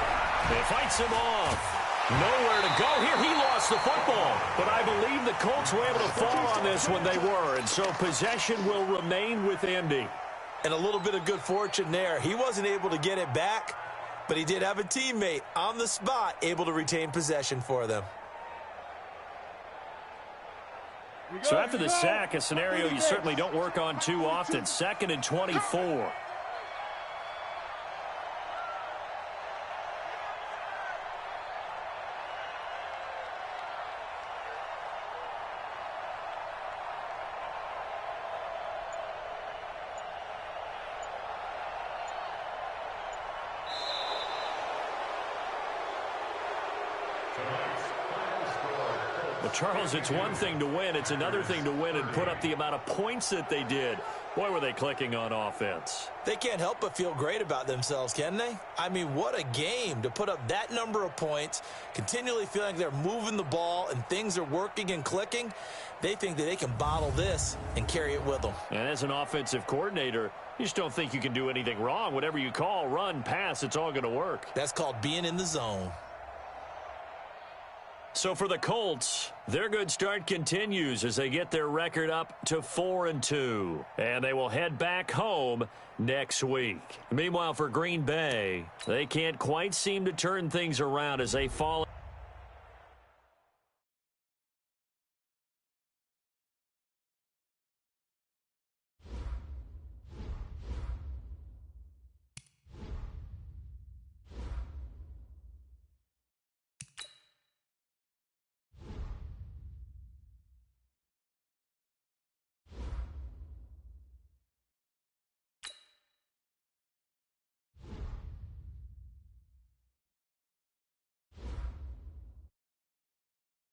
They fights him off. Nowhere to go here. He lost the football. But I believe the Colts were able to fall on this when they were. And so possession will remain with Indy. And a little bit of good fortune there. He wasn't able to get it back, but he did have a teammate on the spot able to retain possession for them. So after the sack, a scenario you certainly don't work on too often. 2nd and 24. Well, Charles, it's one thing to win. It's another thing to win and put up the amount of points that they did. Boy, were they clicking on offense. They can't help but feel great about themselves, can they? I mean, what a game to put up that number of points, continually feeling like they're moving the ball and things are working and clicking. They think that they can bottle this and carry it with them. And as an offensive coordinator, you just don't think you can do anything wrong. Whatever you call, run, pass, it's all going to work. That's called being in the zone. So for the Colts, their good start continues as they get their record up to 4-2. And they will head back home next week. Meanwhile, for Green Bay, they can't quite seem to turn things around as they fall